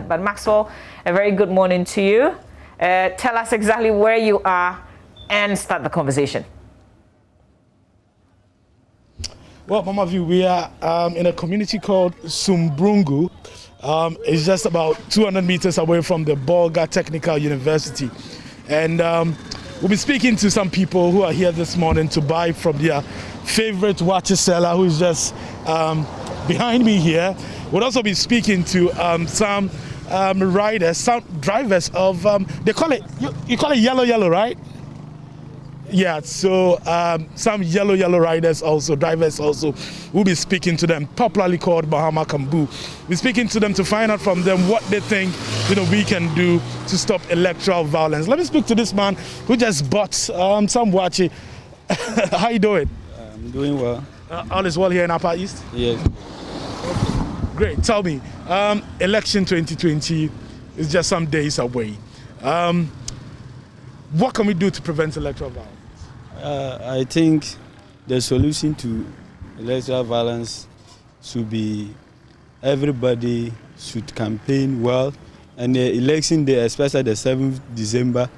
But Maxwell, a very good morning to you. Tell us exactly where you are and start the conversation. Well, Mama View, we are in a community called Sumbrungu. It's just about 200 meters away from the Bolga Technical University. And we'll be speaking to some people who are here this morning to buy from their favorite water seller, who is just behind me here. We'll also be speaking to some riders, some drivers of, they call it, you call it yellow, right? Yeah, so some yellow riders also, drivers also, we'll be speaking to them, popularly called Bahama Kambu. We're speaking to them to find out from them what they think, we can do to stop electoral violence. Let me speak to this man who just bought some wachi. How you doing? I'm doing well. All is well here in Upper East? Yes. Great. Tell me, election 2020 is just some days away. What can we do to prevent electoral violence? I think the solution to electoral violence should be everybody should campaign well, and the election day, especially the 7th December,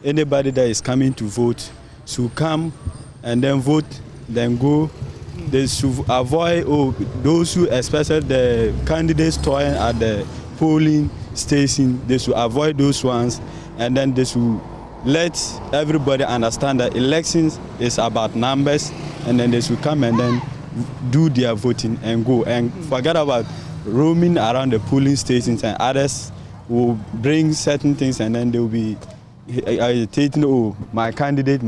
anybody that is coming to vote should come and then vote, then go. They should avoid those who, especially the candidates toying at the polling station, they should avoid those ones, and then they should let everybody understand that elections is about numbers, and then they should come and then do their voting and go, and forget about roaming around the polling stations, and others will bring certain things and then they will be agitating, my candidate.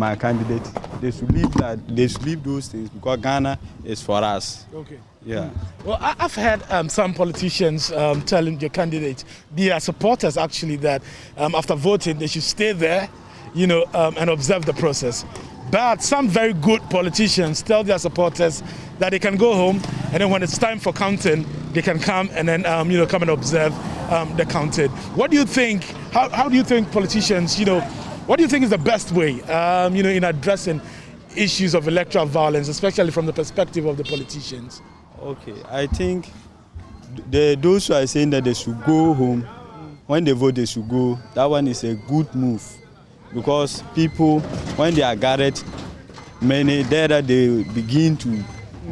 They should leave that. They should leave those things, because Ghana is for us. Okay. Yeah. Well, I've had some politicians telling their candidates, their supporters actually, that after voting they should stay there, and observe the process. But some very good politicians tell their supporters that they can go home, and then when it's time for counting, they can come and then come and observe the counting. What do you think? How do you think politicians, what do you think is the best way, in addressing issues of electoral violence, especially from the perspective of the politicians? Okay, I think those who are saying that they should go home, when they vote they should go, that one is a good move, because people, when they are gathered, many there they begin to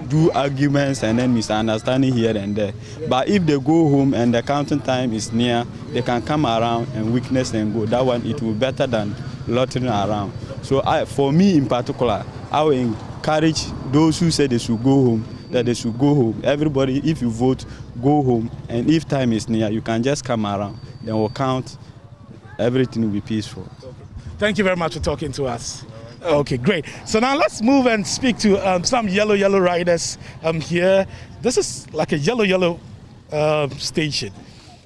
do arguments and then misunderstanding here and there. But if they go home and the counting time is near, they can come around and witness and go. That one, it will be better than loitering around. So for me in particular, I will encourage those who say they should go home, that they should go home. Everybody, if you vote, go home. And if time is near, you can just come around. Then we'll count. Everything will be peaceful. Okay. Thank you very much for talking to us. Okay, great. So now let's move and speak to some yellow riders here. This is like a yellow station.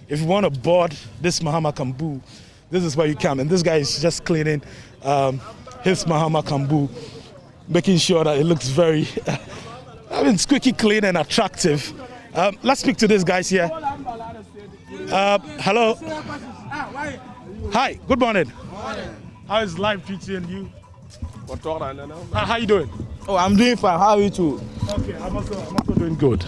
If you want to board this Mahama Kambu, this is where you come. And this guy is just cleaning his Mahama Kambu, making sure that it looks very, squeaky clean and attractive. Let's speak to these guys here. Hello. Hi, good morning. How is life treating you? How you doing? Oh, I'm doing fine. How are you too? Okay, I'm also doing good.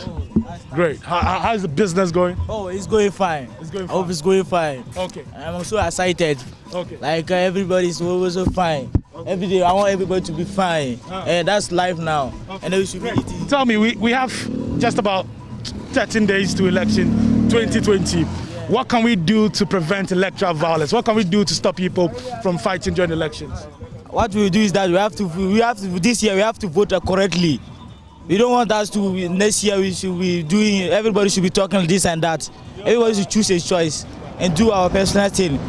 Great. How's the business going? Oh, it's going fine. It's going fine. I hope it's going fine. Okay. I'm also excited. Okay. Like everybody's always so fine. Okay. Every day I want everybody to be fine. That's life now. Okay. And we should be eating. Tell me, we have just about 13 days to election 2020. Yeah. What can we do to prevent electoral violence? What can we do to stop people from fighting during elections? What we do is that this year we have to vote correctly. We don't want us to, next year we should be doing, everybody should be talking this and that. Everybody should choose a choice and do our personal thing.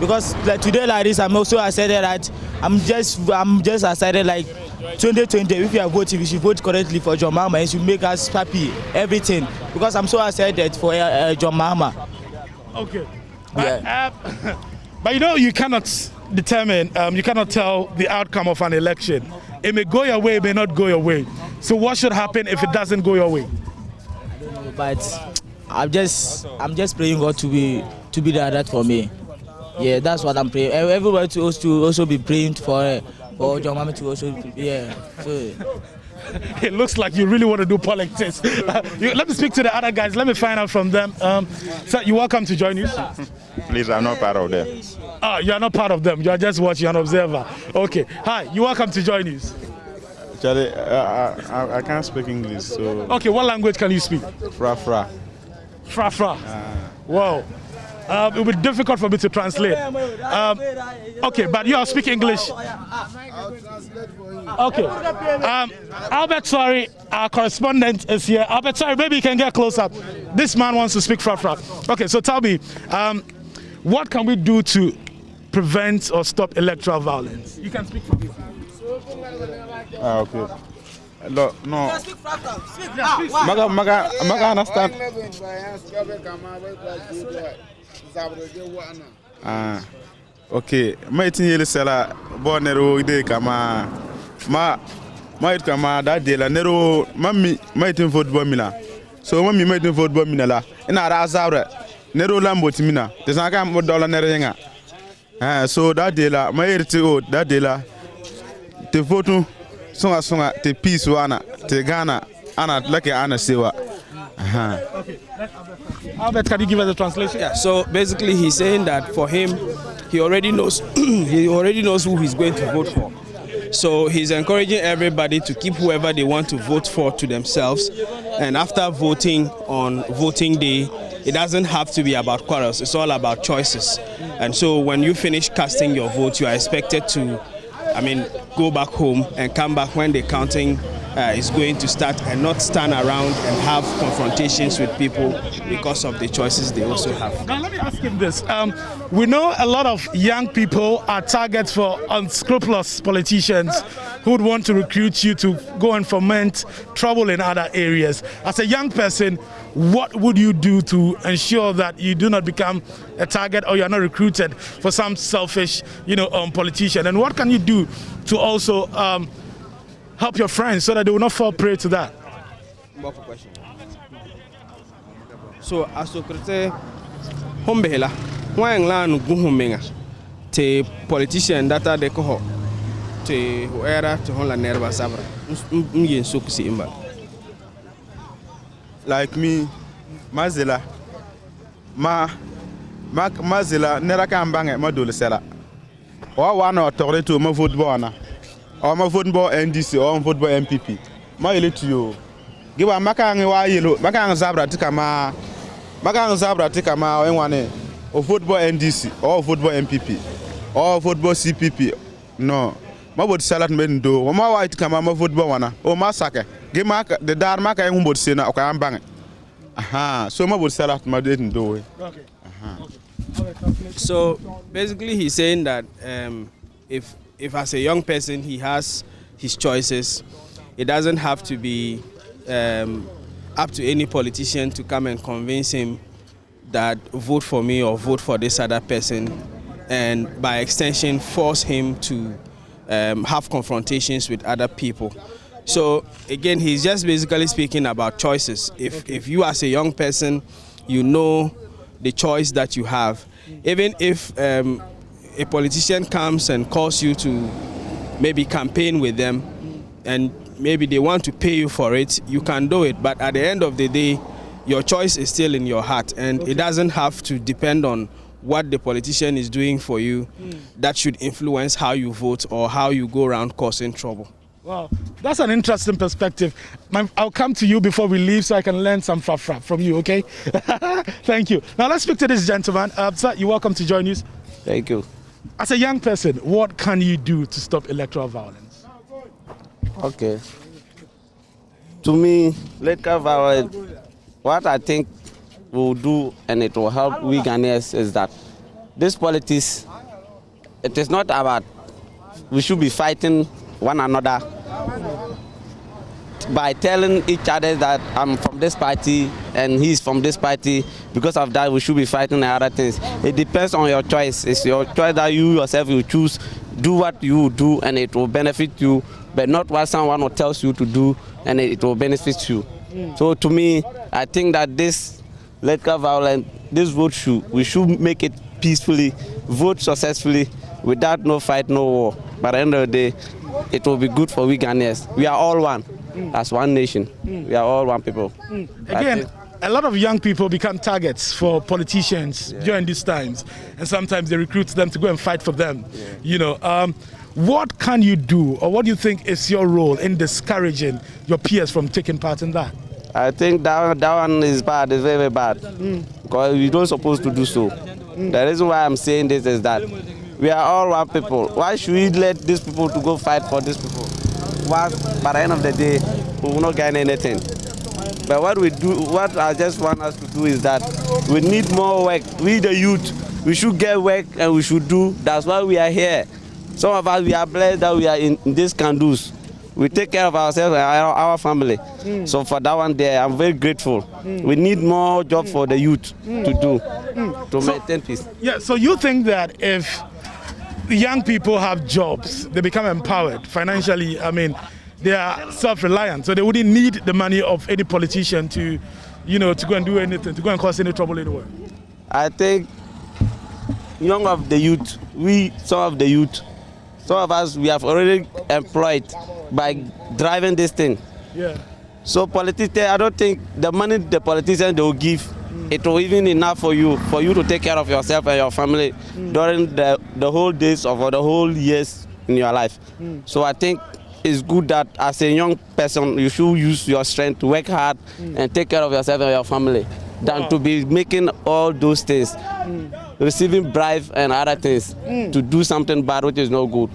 Because like today like this, I'm also excited that I'm just excited like 2020, if you are voting, we should vote correctly for John Mahama. It should make us happy, everything. Because I'm so excited for John Mahama. Okay. Yeah. But you cannot determine, you cannot tell the outcome of an election. It may go your way, it may not go your way. So what should happen if it doesn't go your way? I don't know, but I'm just praying God to be that for me. Yeah, that's what I'm praying. Everybody to also be praying for John Mahama to also, yeah. So. It looks like you really want to do politics. Let me speak to the other guys. Let me find out from them. Sir, you're welcome to join us. Please, I'm not part of them. Oh, you're not part of them. You're just watching, an observer. Okay. Hi, you're welcome to join us. Charlie, I can't speak English, so... Okay, what language can you speak? Fra. Fra. Wow. It will be difficult for me to translate. Okay, but you all speak English. Okay. Albert, sorry, our correspondent is here. Albert, sorry, maybe you can get closer. This man wants to speak Fra. Okay, so tell me, what can we do to prevent or stop electoral violence? You can speak for me. Okay. No. Maga understand. Okay. My tin sela bonero ide kama ma it kama that day la nero mami my tin football mina. So mami my tin football mina la. Ina ra azabra nero lambo timina. Tesaka mo dollar nero yenga. So that day la my irti that day la te vote songa te peace wana te Ghana ana like ana sewa. Okay. Albert, can you give us a translation? Yeah, so basically he's saying that for him, he already knows who he's going to vote for. So he's encouraging everybody to keep whoever they want to vote for to themselves. And after voting on voting day, it doesn't have to be about quarrels. It's all about choices. And so when you finish casting your vote, you are expected to, go back home and come back when the counting is going to start, and not stand around and have confrontations with people because of the choices they also have. Now let me ask him this. We know a lot of young people are targets for unscrupulous politicians who would want to recruit you to go and foment trouble in other areas. As a young person, what would you do to ensure that you do not become a target or you're not recruited for some selfish, politician? And what can you do to also help your friends so that they will not fall prey to that? So as secretary hombehela when lan guhumenga te politician data de ko te era to hola nerva sabra myen sokusi imba. Like me, Mazela, Mazela, nera kan bange ma dole sela. O wa na tore to ma football na. O ma football NDC o ma football MPP. Ma ile to you. Giba maka ngi wa yelo, maka ngi zabra tika ma enwane o football NDC o football MPP o football CPP. No. Ma bot salat men do. O ma wa tika ma football wana. O ma sake. The dar maka en bot sena o ka ambange. So ma bot salat ma didn't do it. Okay. So basically he's saying that if as a young person he has his choices, it doesn't have to be up to any politician to come and convince him that vote for me or vote for this other person, and by extension force him to have confrontations with other people. So again, he's just basically speaking about choices. If you as a young person, you know the choice that you have, even if a politician comes and calls you to maybe campaign with them, and maybe they want to pay you for it, you can do it. But at the end of the day, your choice is still in your heart, and it doesn't have to depend on what the politician is doing for you. That should influence how you vote or how you go around causing trouble. Wow, that's an interesting perspective. I'll come to you before we leave so I can learn some from you, okay? Thank you. Now let's speak to this gentleman. Sir, you're welcome to join us. Thank you. As a young person, what can you do to stop electoral violence? Okay. To me, electoral violence, what I think will do and it will help we Ghanaians is that this politics, it is not about we should be fighting one another by telling each other that I'm from this party and he's from this party. Because of that, we should be fighting and other things. It depends on your choice. It's your choice that you yourself will choose. Do what you do and it will benefit you, but not what someone tells you to do and it will benefit you. So to me, I think that this electoral violence, this vote we should make it peacefully, vote successfully, without no fight, no war. By the end of the day, it will be good for we Ghanaians. We are all one. as one nation. We are all one people. Again, a lot of young people become targets for politicians during these times, and sometimes they recruit them to go and fight for them. You know, what can you do, or what do you think is your role in discouraging your peers from taking part in that? I think that one is bad, it's very, very bad, because we don't supposed to do so. The reason why I'm saying this is that we are all one people. Why should we let these people to go fight for these people? Once, by the end of the day, we will not gain anything. But what we do, what I just want us to do is that we need more work. We the youth, we should get work and we should do. That's why we are here. Some of us, we are blessed that we are in these Kandus. We take care of ourselves and our family. So for that one there, I'm very grateful. We need more job for the youth to do, to maintain peace. Yeah, so you think that if young people have jobs, they become empowered financially, I mean, they are self-reliant, so they wouldn't need the money of any politician to, you know, to go and do anything, to go and cause any trouble anywhere? I think young of the youth, some of us, we have already employed by driving this thing. Yeah. So politicians, I don't think the money the politicians they will give, it will even enough for you to take care of yourself and your family during the whole days of the whole years in your life. So I think it's good that as a young person, you should use your strength to work hard and take care of yourself and your family than to be making all those things, receiving bribes and other things to do something bad which is no good.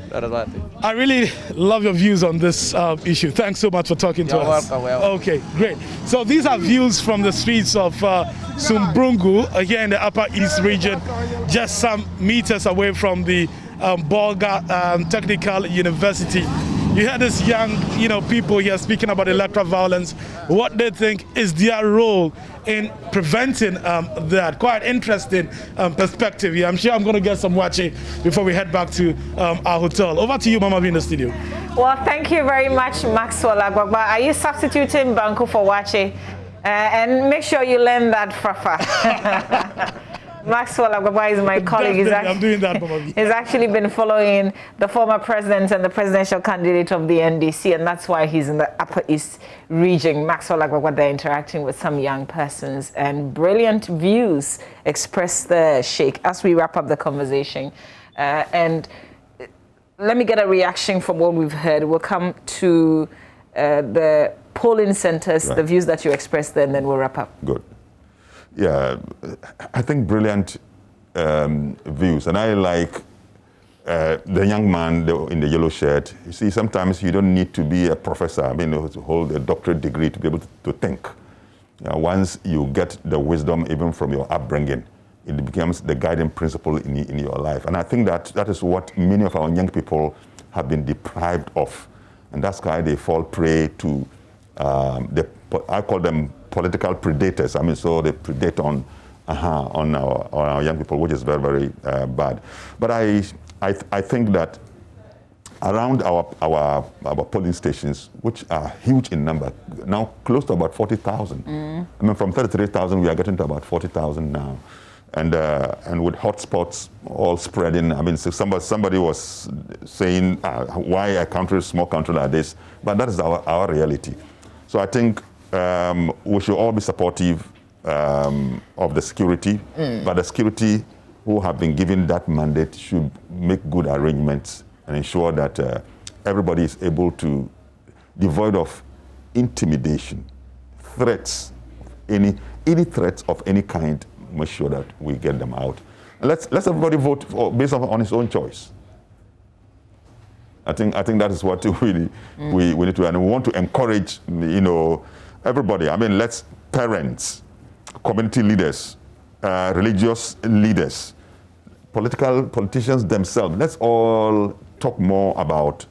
That is what I think. I really love your views on this issue. Thanks so much for talking to us. You're welcome. Okay, great. So these are views from the streets of Sumbrungu, here in the Upper East region, just some meters away from the Bolga Technical University. You hear this young, people here speaking about electoral violence, what they think is their role in preventing that. Quite interesting perspective here. I'm sure I'm going to get some watching before we head back to our hotel. Over to you, Mama V, in the studio. Well, thank you very much, Maxwell Agbagba. Are you substituting Banku for Wache? And make sure you learn that Fafa. Maxwell Agbagba is my colleague. I'm doing that, Mama V. He's actually been following the former president and the presidential candidate of the NDC, and that's why he's in the Upper East region. Maxwell Agbagba, they're interacting with some young persons, and brilliant views expressed there, Sheikh, as we wrap up the conversation. And let me get a reaction from what we've heard. We'll come to the polling centers, the views that you expressed there, and then we'll wrap up. Good. Yeah, I think brilliant views, and I like the young man in the yellow shirt. You see, sometimes you don't need to be a professor, to hold a doctorate degree to be able to think. Once you get the wisdom even from your upbringing, it becomes the guiding principle in your life. And I think that is what many of our young people have been deprived of, and that's why they fall prey to I call them political predators. So they predate on our young people, which is very, very bad. But I think that around our polling stations, which are huge in number, now close to about 40,000. From 33,000, we are getting to about 40,000 now. And with hotspots all spreading, so somebody was saying why a small country like this, but that is our reality. So I think we should all be supportive of the security, but the security who have been given that mandate should make good arrangements and ensure that everybody is able to, devoid of intimidation, threats, any threats of any kind, make sure that we get them out. And let's everybody vote based on his own choice. I think that is what we need to, and we want to encourage, everybody. Let's parents, community leaders, religious leaders, politicians themselves. Let's all talk more about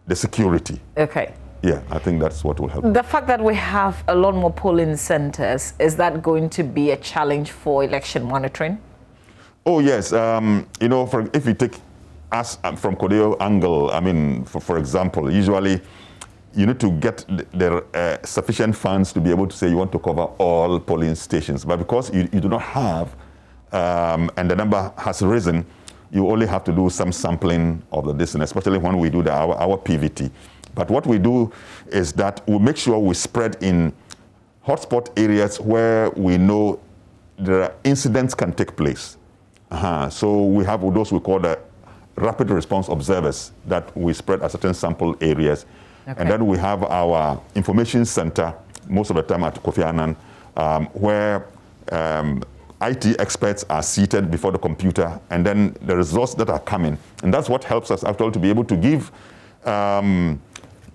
the security. Okay. Yeah, I think that's what will help. The fact that we have a lot more polling centers, is that going to be a challenge for election monitoring? Oh yes. If you take us from Kodeo angle, for example, usually you need to get the sufficient funds to be able to say you want to cover all polling stations. But because you do not have, and the number has risen, you only have to do some sampling of the distance, especially when we do our PVT. But what we do is that we make sure we spread in hotspot areas where we know there are incidents can take place. So we have those we call the rapid response observers that we spread at certain sample areas. Okay. And then we have our information center, most of the time at Kofi Annan, where IT experts are seated before the computer, and then the results that are coming. And that's what helps us actually to be able to give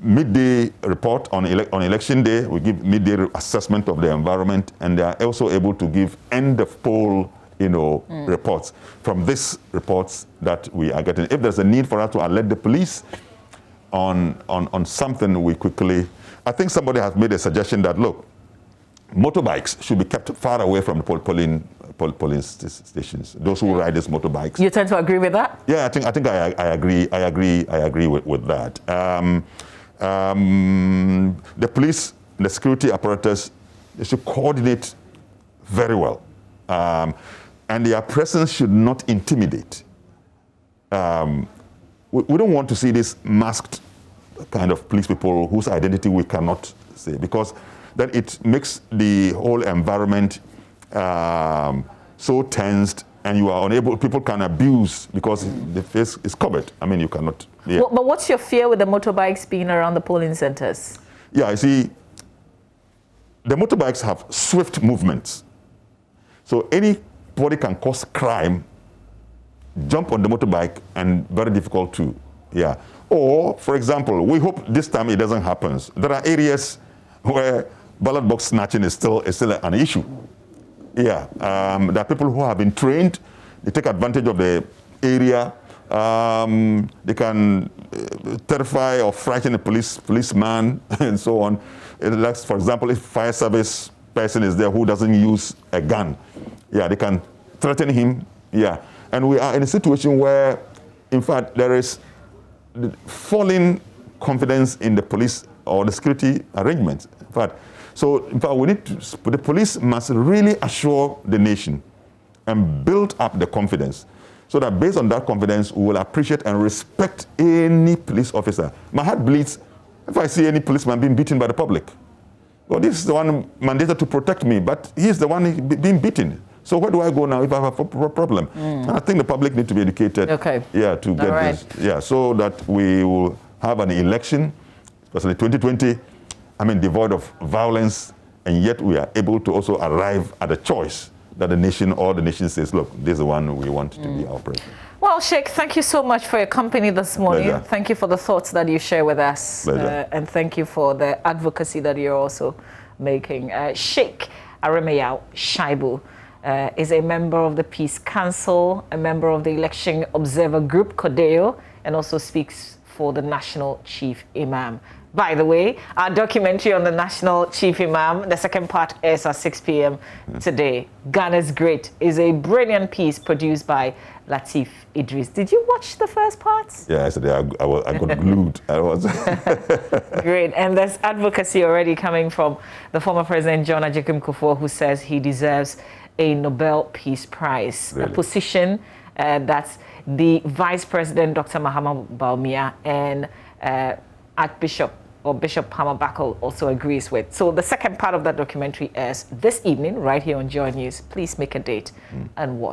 midday report on election day. We give midday assessment of the environment, and they are also able to give end of poll reports from these reports that we are getting. If there's a need for us to alert the police on something, we quickly, I think somebody has made a suggestion that, look, motorbikes should be kept far away from the polling stations. Those who ride these motorbikes. You tend to agree with that? Yeah, I think I agree with that. The police, the security apparatus, they should coordinate very well. And their presence should not intimidate. We don't want to see this masked kind of police people whose identity we cannot say, because then it makes the whole environment so tensed, and you are unable, people can abuse because the face is covered. I mean, you cannot. Yeah. But what's your fear with the motorbikes being around the polling centers? Yeah, you see, the motorbikes have swift movements. So anybody can cause crime, jump on the motorbike, and very difficult to, yeah. Or, for example, we hope this time it doesn't happen. There are areas where ballot box snatching is still an issue. Yeah, there are people who have been trained. They take advantage of the area. They can terrify or frighten a policeman and so on. Like, for example, if fire service person is there who doesn't use a gun, yeah, they can threaten him. Yeah, and we are in a situation where, in fact, there is falling confidence in the police or the security arrangements. In fact, we need to, the police must really assure the nation and build up the confidence, so that based on that confidence, we will appreciate and respect any police officer. My heart bleeds if I see any policeman being beaten by the public. Well, this is the one mandated to protect me, but he's the one being beaten. So where do I go now if I have a problem? And I think the public need to be educated, yeah, to get this, yeah, so that we will have an election, especially 2020, I mean, devoid of violence, and yet we are able to also arrive at a choice that the nation or the nation says, look, this is the one we want to be our president. Well, Sheikh, thank you so much for your company this morning. Pleasure. Thank you for the thoughts that you share with us. And thank you for the advocacy that you're also making. Sheikh Aremeyao Shaibu is a member of the Peace Council, a member of the Election Observer Group, CODEO, and also speaks for the National Chief Imam. By the way, our documentary on the National Chief Imam, the second part airs at 6 p.m. today. Ghana's Great is a brilliant piece produced by Latif Idris. Did you watch the first part? Yeah, yesterday I got glued. I was. Great. And there's advocacy already coming from the former President John Agyekum Kufuor, who says he deserves a Nobel Peace Prize, really? A position that the Vice President, Dr. Mahama Bawumia, and Archbishop or Bishop Hamabako also agrees with. So the second part of that documentary airs this evening right here on Joy News. Please make a date and watch.